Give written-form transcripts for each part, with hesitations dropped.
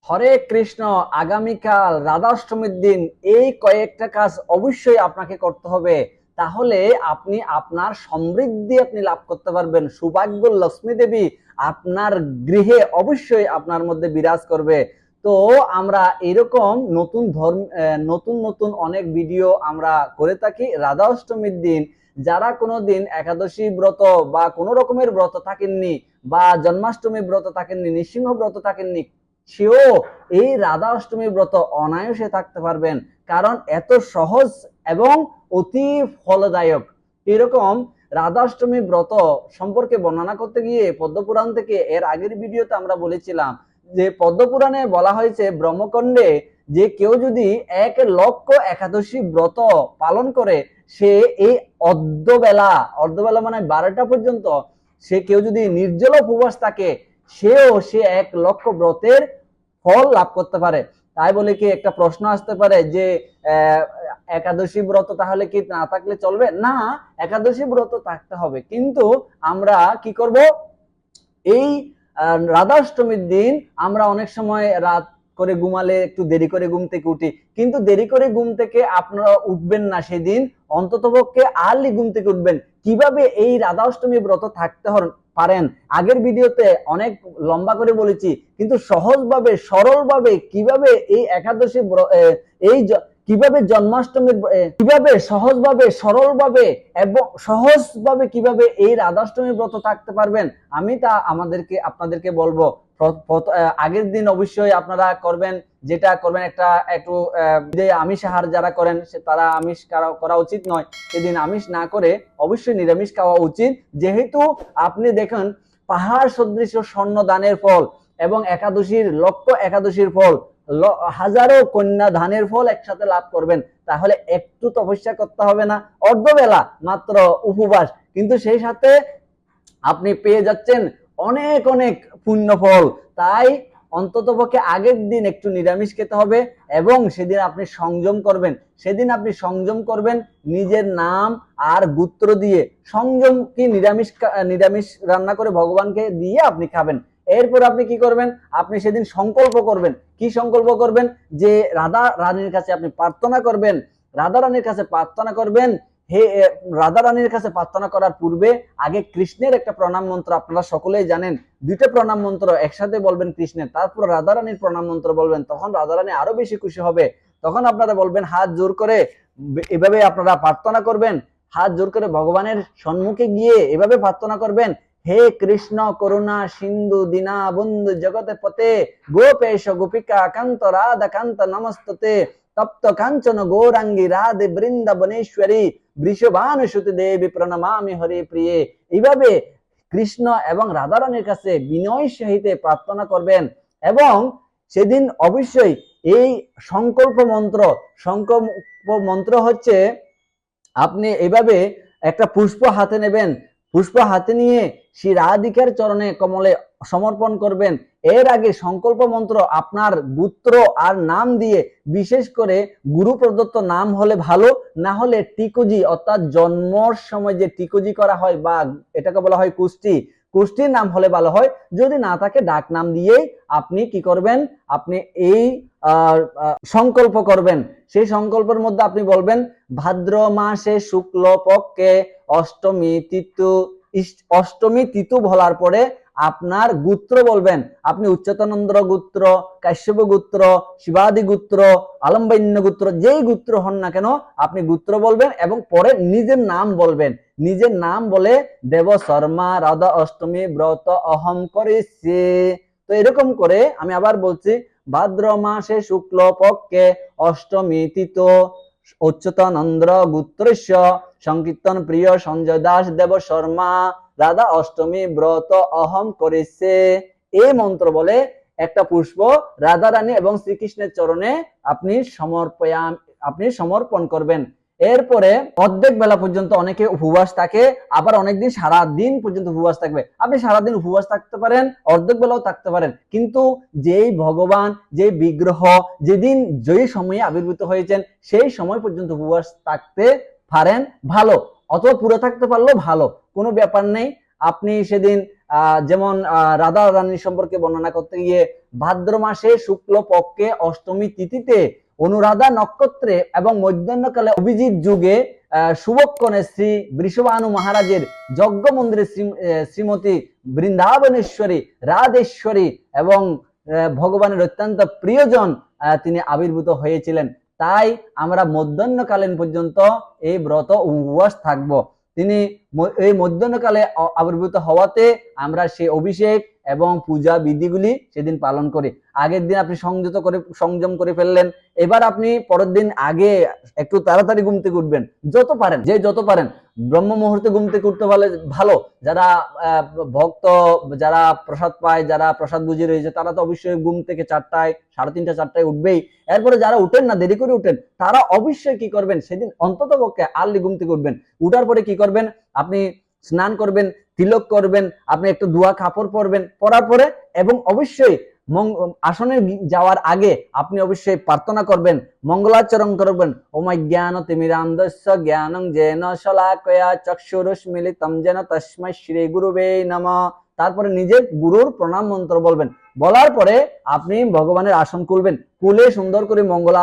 হরে কৃষ্ণ। আগামীকাল রাধাষ্টমীর দিন এই কয়েকটা কাজ অবশ্যই আপনাকে করতে হবে। তাহলে আপনি আপনার সমৃদ্ধি আপনি লাভ করতে পারবেন। সৌভাগ্য লক্ষ্মী দেবী আপনার গৃহে অবশ্যই আপনার মধ্যে বিরাজ করবে। তো আমরা এরকম নতুন নতুন অনেক ভিডিও আমরা করে থাকি রাধা অষ্টমীর দিন। যারা কোনোদিন একাদশী ব্রত বা কোনো রকমের ব্রত থাকেননি, বা জন্মাষ্টমী ব্রত থাকেননি, নৃসিংহ ব্রত থাকেননি, সেও এই রাধা অষ্টমী ব্রত অনায়াসে থাকতে পারবেন। কারণ এত সহজ এবং অতি ফলদায়ক। এরকম রাধা অষ্টমী ব্রত সম্পর্কে বর্ণনা করতে গিয়ে পদ্মপুরাণ থেকে এর আগের ভিডিওতে আমরা বলেছিলাম যে পদ্মপুরাণে বলা হয়েছে ব্রহ্মখণ্ডে যে কেউ যদি 1,00,000 একাদশী ব্রত পালন করে, সে এই অর্ধবেলা মানে 12টা পর্যন্ত সে কেউ যদি নির্জল উপবাস থাকে, সে 1,00,000 ব্রতের ফল লাভ করতে পারে। তাই বলে কি একটা প্রশ্ন আসতে পারে যে একাদশী ব্রত তাহলে কি না থাকলে চলবে না? একাদশী ব্রত থাকতে হবে, কিন্তু আমরা কি করব, এই রাধাষ্টমীর দিন আমরা অনেক সময় রাত করে ঘুমালে একটু দেরি করে ঘুম থেকে উঠি, কিন্তু দেরি করে ঘুম থেকে আপনারা উঠবেন না সেদিন, অন্ততপক্ষে আর্লি ঘুম থেকে উঠবেন। কিভাবে এই রাধা অষ্টমী ব্রত থাকতে পারেন আগের ভিডিওতে অনেক লম্বা করে বলেছি, কিন্তু সহজভাবে সরলভাবে কিভাবে এই একাদশী এই কিভাবে জন্মাষ্টমীর কিভাবে সহজভাবে সরলভাবে এবং সহজভাবে কিভাবে এই রাধাষ্টমী ব্রত থাকতে পারবেন, আমি তা আপনাদেরকে বলবো। আগের দিন অবশ্যই আপনারা করবেন, যেটা করবেন একটু আমিষ আহার যারা করেন তারা আমিষ করা উচিত নয়, সেদিন আমিষ না করে অবশ্যই নিরামিষ খাওয়া উচিত। যেহেতু আপনি দেখেন পাহাড় সদৃশ স্বর্ণ দানের ফল এবং একাদশীর ফল, হাজারো কন্যা ধানের ফল একসাথে লাভ করবেন, তাহলে একটু তপস্যা করতে হবে না, অর্ধবেলা মাত্র উপবাস, কিন্তু সেই সাথে আপনি পেয়ে যাচ্ছেন অনেক অনেক পুণ্য ফল। তাই অন্ততপক্ষে আগের দিন একটু নিরামিষ খেতে হবে এবং সেদিন আপনি সংযম করবেন নিজের নাম আর গোত্র দিয়ে। সংযম কি নিরামিষ রান্না করে ভগবানকে দিয়ে আপনি খাবেন। এরপর আপনি কি করবেন, আপনি সেদিন সংকল্প করবেন। কি সংকল্প করবেন? যে রাধা রানীর কাছে আপনি প্রার্থনা করবেন, হে রাধা রানীর কাছে প্রার্থনা করার পূর্বে আগে কৃষ্ণের একটা প্রণাম মন্ত্র, আপনারা সকলেই জানেন, 2টা প্রণাম মন্ত্র একসাথে বলবেন কৃষ্ণের, তারপর রাধা রানীর প্রণাম মন্ত্র বলবেন, তখন রাধা রানী আরো বেশি খুশি হবে। তখন আপনারা বলবেন হাত জোর করে, এভাবে আপনারা প্রার্থনা করবেন, হাত জোর করে ভগবানের সম্মুখে গিয়ে এভাবে প্রার্থনা করবেন, হে কৃষ্ণ করুণা সিন্ধু দীনা বন্ধু জগতে পতে গোপেশ গোপিকা কান্ত রাধা কান্ত নমস্ততে তপ্ত কাঞ্চন গৌরাঙ্গী রাধে বৃন্দাবনেশ্বরী বৃষভানুসুতি দেবী প্রণমামি হরে প্রিয়ে। এইভাবে কৃষ্ণ এবং রাধা রানীর কাছে বিনয় সহিতে প্রার্থনা করবেন। এবং সেদিন অবশ্যই এই সংকল্প মন্ত্র হচ্ছে, আপনি এভাবে একটা পুষ্প হাতে নেবেন, পুষ্প হাতে নিয়ে শ্রী রাধিকার চরণে কমলে সমর্পণ করবেন। এর আগে সংকল্প মন্ত্র আপনার গোত্র আর নাম দিয়ে, বিশেষ করে গুরু প্রদত্ত নাম হলে ভালো, না হলে টিকুজি অর্থাৎ জন্মর সময় যে টিকুজি করা হয় বা এটাকে বলা হয় কুষ্টির নাম হলে ভালো হয়। যদি না থাকে ডাক নাম দিয়েই আপনি কি করবেন, আপনি এই সংকল্প করবেন। সেই সংকল্পের মধ্যে আপনি বলবেন ভাদ্র মাসে শুক্ল পক্ষে অষ্টমী তিথু বলার পরে আপনার গোত্র বলবেন। আপনি উচ্চতানন্দ গোত্র, কাশ্যপ গোত্র, শিবাদি গোত্র, আলম্বান্য গোত্র, যেই গোত্র হন না কেন আপনি গোত্র বলবেন এবং পরে নিজের নাম বলবেন। নিজের নাম বলে দেব শর্মা রাধা অষ্টমী ব্রত অহম করেছে। তো এরকম করে আমি আবার বলছি, ভাদ্র মাসে শুক্ল পক্ষে অষ্টমী তিথি অচ্যুতানন্দ গোত্রস্য সংকীর্তন প্রিয় সঞ্জয় দাস দেব শর্মা রাধা অষ্টমী ব্রত অহম করেছে। এই মন্ত্র বলে একটা পুষ্প রাধা রানী এবং শ্রীকৃষ্ণের চরণে আপনি সমর্পণ করবেন। এরপরে অর্ধেক বেলা পর্যন্ত অনেকে উপবাস থাকে, আবার অনেকদিন সারাদিন পর্যন্ত উপবাস থাকবে। আপনি সারাদিন উপবাস থাকতে পারেন, অর্ধেক বেলাও থাকতে পারেন, কিন্তু যেই ভগবান, যে বিগ্রহ যেদিন যেই সময়ে আবির্ভূত হয়েছেন সেই সময় পর্যন্ত উপবাস থাকতে পারেন ভালো, অথবা পুরো থাকতে পারলেও ভালো, কোনো ব্যাপার নেই। আপনি সেদিন যেমন রাধা রানী সম্পর্কে বর্ণনা করতে গিয়ে ভাদ্র মাসে শুক্ল পক্ষে অষ্টমী তিথিতে অনুরাধা নক্ষত্রে এবং মধ্যাহ্নকালে অভিজিৎ যুগে শুভক্ষণে শ্রী বৃষভানু মহারাজের যজ্ঞ মন্দিরে শ্রীমতী বৃন্দাবনেশ্বরী রাধেশ্বরী এবং ভগবানের অত্যন্ত প্রিয়জন তিনি আবির্ভূত হয়েছিলেন। তাই আমরা মধ্যাহ্নকালীন পর্যন্ত এই ব্রত উপবাস থাকব। তিনি এই মধ্যাহ্নকালে আবির্ভূত হওয়াতে আমরা সেই অভিষেক এবং পূজা বিধিগুলি সেদিন পালন করি। আগের দিন আপনি সংযম করে ফেললেন, এবার আপনি পরের দিন আগে একটু তাড়াতাড়ি ঘুম থেকে উঠবেন, যত পারেন ব্রহ্ম মুহূর্তে ঘুম থেকে উঠতে ভালো। যারা ভক্ত, যারা প্রসাদ পায়, যারা প্রসাদ বুঝে রয়েছে, তারা তো অবশ্যই ঘুম থেকে 4টায় 3:30 4টায় উঠবেই। এরপরে যারা উঠেন না, দেরি করে উঠেন, তারা অবশ্যই কি করবেন, সেদিন অন্তত পক্ষে আর্লি ঘুম থেকে উঠবেন। উঠার পরে কি করবেন, আপনি স্নান করবেন, তিলক করবেন, আপনি একটু ধোয়া কাপড় পরবেন, পরার পরে এবং অবশ্যই আসনে যাওয়ার আগে আপনি অবশ্যই প্রার্থনা করবেন, মঙ্গলাচরণ করবেন। ওমাই জ্ঞান তিমিরান্ধস্য জ্ঞানং যেন শলাকয়া চক্ষুরুষ্মিলিতম যেন তস্मै শ্রী গুরুবে নমঃ। তারপরে নিজের গুরুর প্রণাম মন্ত্র বলবেন। বলার পরে আপনি ভগবানের আসন খুলবেন, খুলে সুন্দর করে মঙ্গল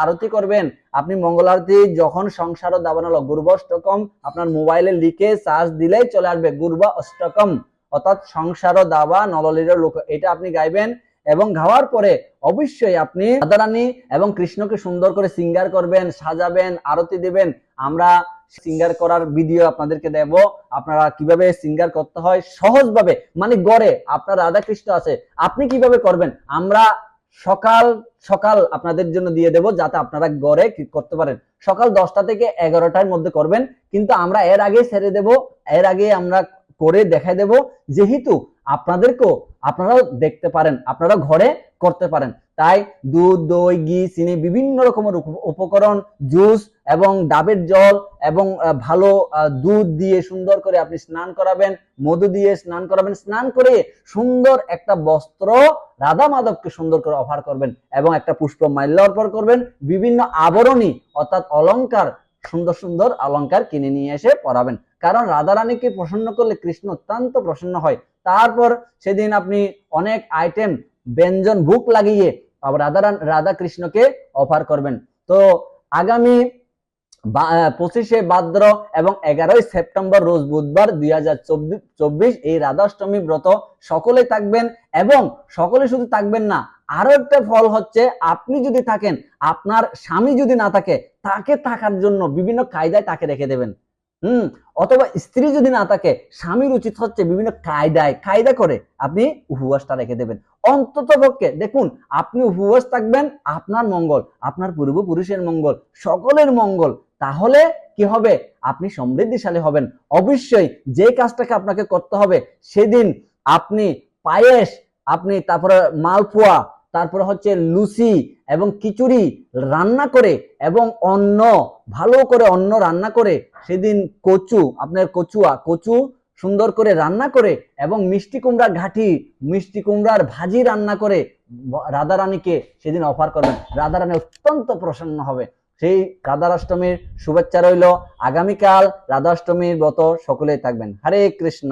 আরতি করবেন। আপনি মঙ্গল আরতি যখন সংসার দাবানল গুরুব অষ্টকম আপনার মোবাইলে লিখে সার্চ দিলেই চলে আসবে, গুরুব অষ্টকম অর্থাৎ সংসার দাবা নললীর লোক, এটা আপনি গাইবেন। এবং গাওয়ার পরে অবশ্যই আপনি রাধারানী এবং কৃষ্ণকে সুন্দর করে সিঙ্গার করবেন, সাজাবেন, আরতি দিবেন। আমরা সিঙ্গার করার ভিডিও আপনাদেরকে দেব, আপনারা কিভাবে সিঙ্গার করতে হয় সহজভাবে, মানে গড়ে আপনার রাধা কৃষ্ণ আছে, আপনি কিভাবে করবেন আমরা সকাল সকাল আপনাদের জন্য দিয়ে দেব, যাতে আপনারা গড়ে কি করতে পারেন। সকাল 10টা থেকে 11টার মধ্যে করবেন, কিন্তু আমরা এর আগে ছেড়ে দেব, এর আগে আমরা করে দেখাই দেব, যেহেতু আপনারাও দেখতে পারেন, আপনারা ঘরে করতে পারেন। তাই দুধ, দই, ঘি, চিনি, বিভিন্ন রকমের উপকরণ, জুস এবং ডাবের জল এবং ভালো দুধ দিয়ে সুন্দর করে আপনি স্নান করাবেন, মধু দিয়ে স্নান করাবেন। স্নান করে সুন্দর একটা বস্ত্র রাধা মাধবকে সুন্দর করে অফার করবেন এবং একটা পুষ্প মাল্য অর্পণ করবেন। বিভিন্ন আবরণী অর্থাৎ অলংকার, সুন্দর সুন্দর অলংকার কিনে নিয়ে এসে পরাবেন, কারণ রাধারানীকে প্রসন্ন করলে কৃষ্ণ অত্যন্ত প্রসন্ন হয়। তারপর সেদিন আপনি অনেক আইটেম ব্যঞ্জন ভোগ লাগিয়ে রাধা কৃষ্ণকে অফার করবেন। তো আগামী 25শে ভাদ্র এবং 11ই সেপ্টেম্বর রোজ বুধবার 2024 এই রাধাষ্টমী ব্রত সকলে থাকবেন। এবং সকলে শুধু থাকবেন না, আরো একটা ফল হচ্ছে, আপনি যদি থাকেন, আপনার স্বামী যদি না থাকে, তাকে থাকার জন্য বিভিন্ন কায়দায় তাকে রেখে দেবেন। অথবা স্ত্রী যদি না থাকে, স্বামীর উচিত হচ্ছে বিভিন্ন কায়দা করে আপনি উপবাসটা রেখে দেবেন। অন্তত পক্ষে দেখুন, আপনি উপবাস থাকবেন, আপনার মঙ্গল, আপনার পূর্বপুরুষের মঙ্গল, সকলের মঙ্গল। তাহলে কি হবে, আপনি সমৃদ্ধিশালী হবেন। অবশ্যই যে কাজটাকে আপনাকে করতে হবে, সেদিন আপনি পায়েস, আপনি তারপরে মালপোয়া, তারপরে হচ্ছে লুচি এবং খিচুড়ি রান্না করে এবং অন্ন ভালো করে অন্ন রান্না করে, সেদিন আপনার কচু সুন্দর করে রান্না করে এবং মিষ্টি কুমড়ার ঘাটি, মিষ্টি কুমড়ার ভাজি রান্না করে রাধারানীকে সেদিন অফার করবেন। রাধারানী অত্যন্ত প্রসন্ন হবে। সেই রাধাষ্টমীর শুভেচ্ছা রইল। আগামীকাল রাধাষ্টমীর ব্রত সকলেই থাকবেন। হরে কৃষ্ণ।